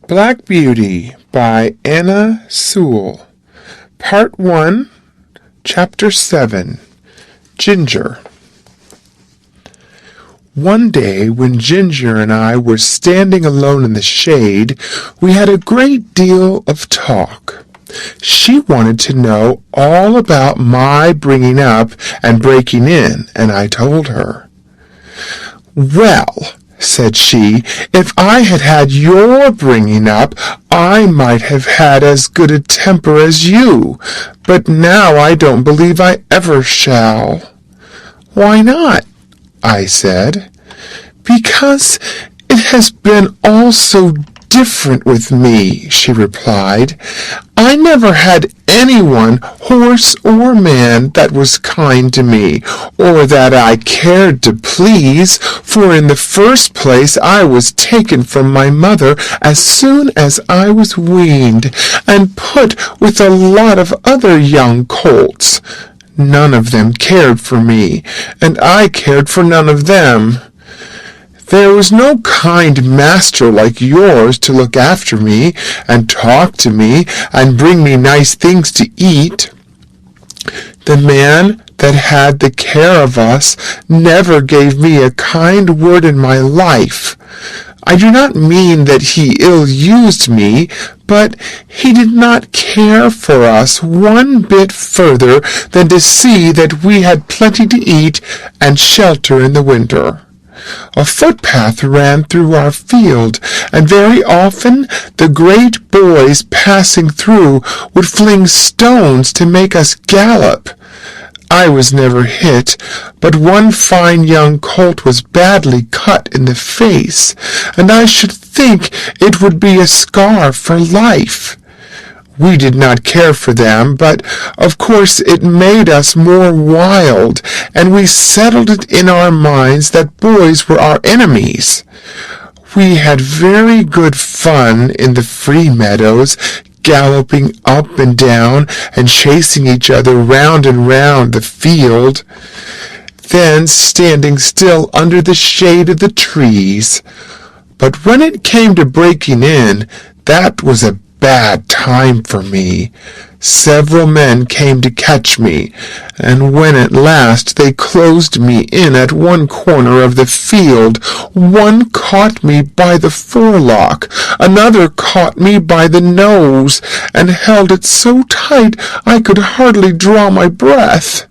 Black Beauty by Anna Sewell. Part 1, Chapter 7, Ginger. One day, when Ginger and I were standing alone in the shade, we had a great deal of talk. She wanted to know all about my bringing up and breaking in, and I told her. "Well," said she, "if I had had your bringing up, I might have had as good a temper as you, but now I don't believe I ever shall." "Why not?" I said. "Because it has been all so different with me," she replied. "I never had anyone, horse or man, that was kind to me, or that I cared to please, for in the first place I was taken from my mother as soon as I was weaned, and put with a lot of other young colts. None of them cared for me, and I cared for none of them. There was no kind master like yours to look after me, and talk to me, and bring me nice things to eat. The man that had the care of us never gave me a kind word in my life. I do not mean that he ill-used me, but he did not care for us one bit further than to see that we had plenty to eat and shelter in the winter. A footpath ran through our field, and very often the great boys passing through would fling stones to make us gallop. I was never hit, but one fine young colt was badly cut in the face, and I should think it would be a scar for life. We did not care for them, but of course it made us more wild, and we settled it in our minds that boys were our enemies. We had very good fun in the free meadows, galloping up and down and chasing each other round and round the field, then standing still under the shade of the trees. But when it came to breaking in, that was a bad time for me. Several men came to catch me, and when at last they closed me in at one corner of the field, one caught me by the forelock, another caught me by the nose, and held it so tight I could hardly draw my breath.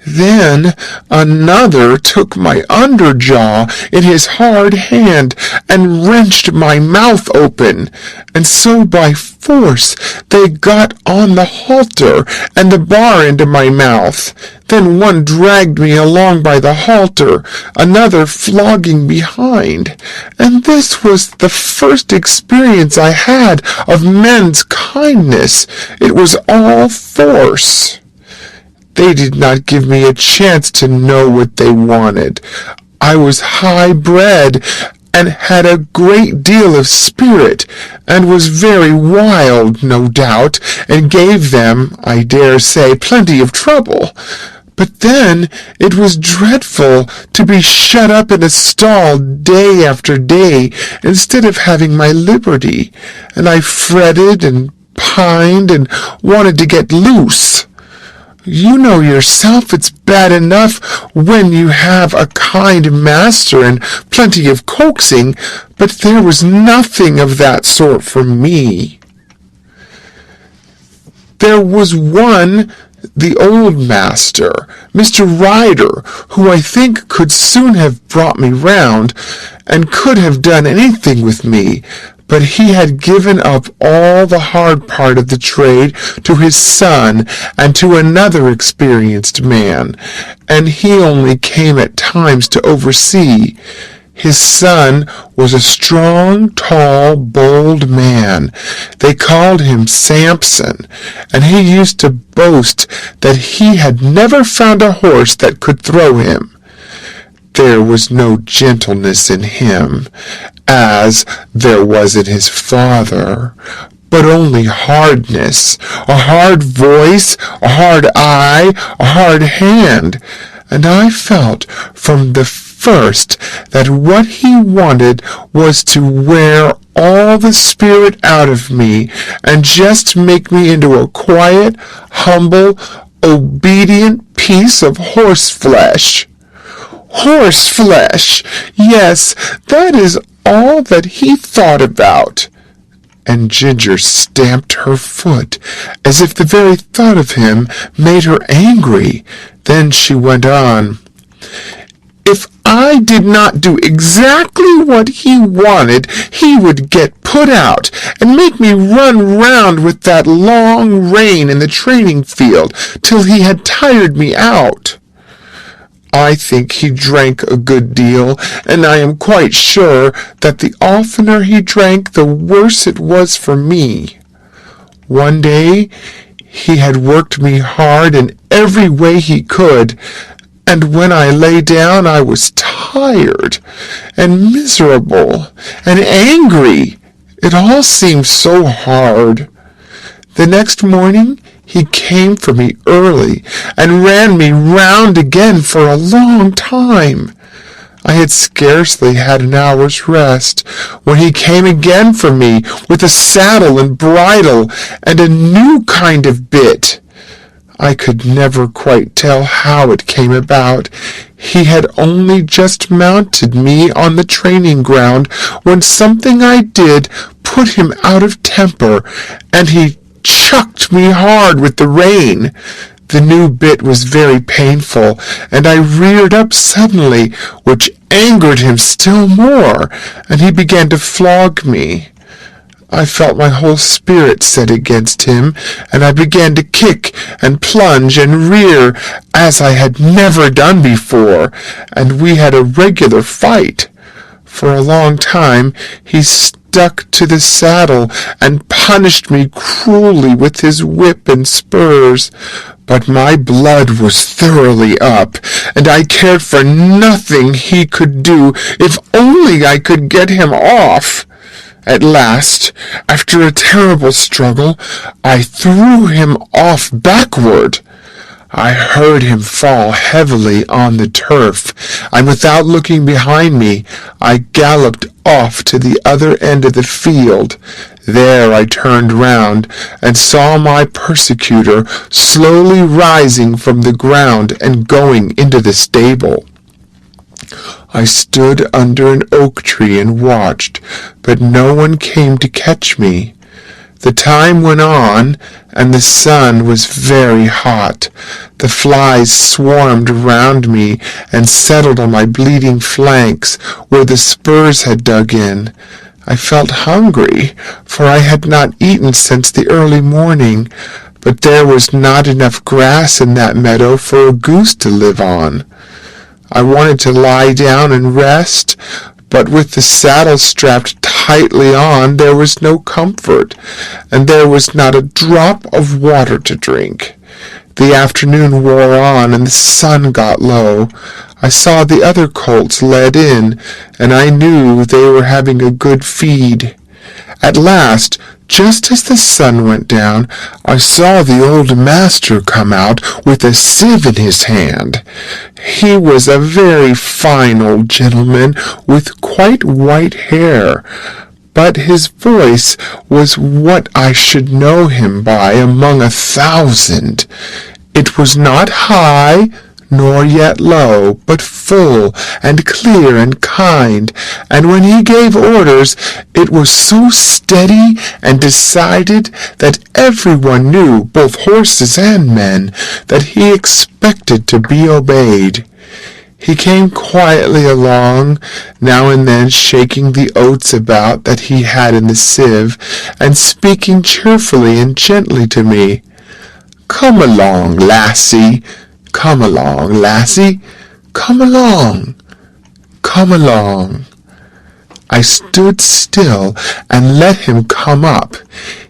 Then another took my underjaw in his hard hand and wrenched my mouth open, and so by force they got on the halter and the bar into my mouth. Then one dragged me along by the halter, another flogging behind, and this was the first experience I had of men's kindness. It was all force. They did not give me a chance to know what they wanted. I was high-bred, and had a great deal of spirit, and was very wild, no doubt, and gave them, I dare say, plenty of trouble. But then it was dreadful to be shut up in a stall day after day, instead of having my liberty, and I fretted and pined and wanted to get loose. You know yourself it's bad enough when you have a kind master and plenty of coaxing, but there was nothing of that sort for me. There was one, the old master, Mr. Ryder, who I think could soon have brought me round, and could have done anything with me, but he had given up all the hard part of the trade to his son and to another experienced man, and he only came at times to oversee. His son was a strong, tall, bold man. They called him Samson, and he used to boast that he had never found a horse that could throw him. There was no gentleness in him, as there was in his father, but only hardness, a hard voice, a hard eye, a hard hand, and I felt from the first that what he wanted was to wear all the spirit out of me and just make me into a quiet, humble, obedient piece of horseflesh. Horseflesh! Yes, that is all that he thought about. And Ginger stamped her foot, as if the very thought of him made her angry. Then she went on, "If I did not do exactly what he wanted, he would get put out and make me run round with that long rein in the training field till he had tired me out. I think he drank a good deal, and I am quite sure that the oftener he drank, the worse it was for me. One day he had worked me hard in every way he could, and when I lay down I was tired and miserable and angry. It all seemed so hard. The next morning he came for me early and ran me round again for a long time. I had scarcely had an hour's rest when he came again for me with a saddle and bridle and a new kind of bit. I could never quite tell how it came about. He had only just mounted me on the training ground when something I did put him out of temper, and he chucked me hard with the rein. The new bit was very painful, and I reared up suddenly, which angered him still more, and he began to flog me. I felt my whole spirit set against him, and I began to kick and plunge and rear as I had never done before, and we had a regular fight. For a long time he stuck to the saddle and punished me cruelly with his whip and spurs, but my blood was thoroughly up, and I cared for nothing he could do if only I could get him off. At last, after a terrible struggle, I threw him off backward. I heard him fall heavily on the turf, and without looking behind me, I galloped off to the other end of the field. There I turned round and saw my persecutor slowly rising from the ground and going into the stable. I stood under an oak tree and watched, but no one came to catch me. The time went on, and the sun was very hot. The flies swarmed round me and settled on my bleeding flanks where the spurs had dug in. I felt hungry, for I had not eaten since the early morning, but there was not enough grass in that meadow for a goose to live on. I wanted to lie down and rest, but with the saddle strapped tightly on, there was no comfort, and there was not a drop of water to drink. The afternoon wore on, and the sun got low. I saw the other colts led in, and I knew they were having a good feed. At last, just as the sun went down, I saw the old master come out with a sieve in his hand. He was a very fine old gentleman with quite white hair, but his voice was what I should know him by among 1,000. It was not high, nor yet low, but full and clear and kind, and when he gave orders, it was so steady and decided that everyone knew, both horses and men, that he expected to be obeyed. He came quietly along, now and then shaking the oats about that he had in the sieve, and speaking cheerfully and gently to me. "Come along, lassie. Come along, lassie. Come along. Come along." I stood still and let him come up.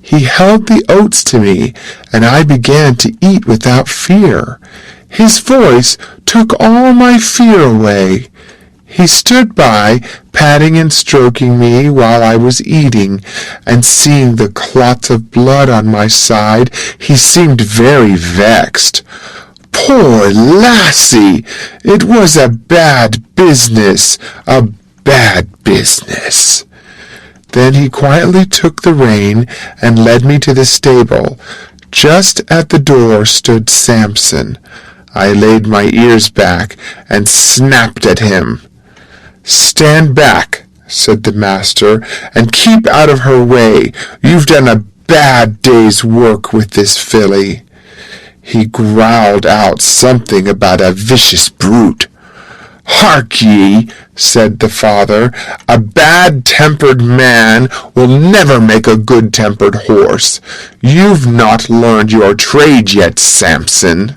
He held the oats to me, and I began to eat without fear. His voice took all my fear away. He stood by, patting and stroking me while I was eating, and seeing the clots of blood on my side, he seemed very vexed. "Poor lassie! It was a bad business, a bad business." Then he quietly took the rein and led me to the stable. Just at the door stood Samson. I laid my ears back and snapped at him. "Stand back," said the master, "and keep out of her way. You've done a bad day's work with this filly." He growled out something about a vicious brute. "Hark ye," said the father, "a bad-tempered man will never make a good-tempered horse. You've not learned your trade yet, Samson."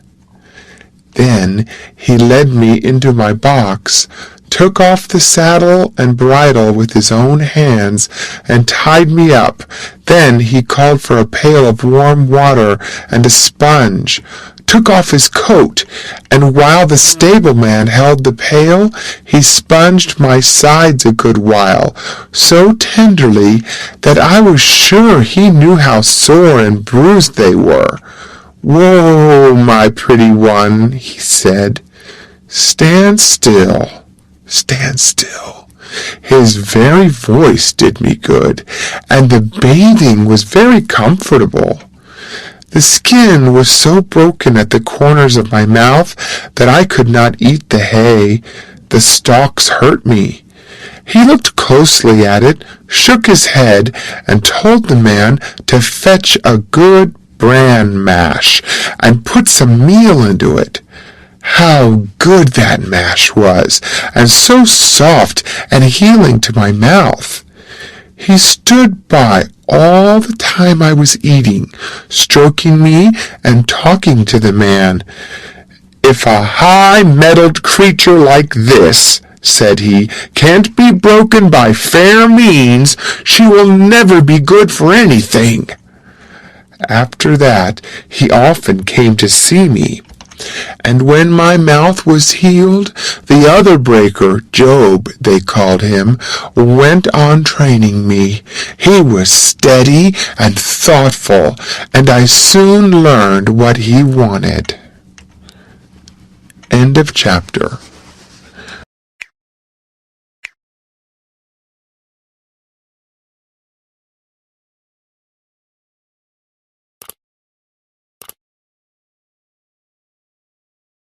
Then he led me into my box, took off the saddle and bridle with his own hands, and tied me up. Then he called for a pail of warm water and a sponge, took off his coat, and while the stableman held the pail, he sponged my sides a good while, so tenderly that I was sure he knew how sore and bruised they were. "Whoa, my pretty one," he said. "Stand still, stand still." His very voice did me good, and the bathing was very comfortable. The skin was so broken at the corners of my mouth that I could not eat the hay. The stalks hurt me. He looked closely at it, shook his head, and told the man to fetch a good bran mash and put some meal into it. How good that mash was, and so soft and healing to my mouth. He stood by all the time I was eating, stroking me and talking to the man. "If a high-mettled creature like this," said he, "can't be broken by fair means, she will never be good for anything." After that, he often came to see me. And when my mouth was healed, the other breaker, Job, they called him, went on training me. He was steady and thoughtful, and I soon learned what he wanted. End of chapter.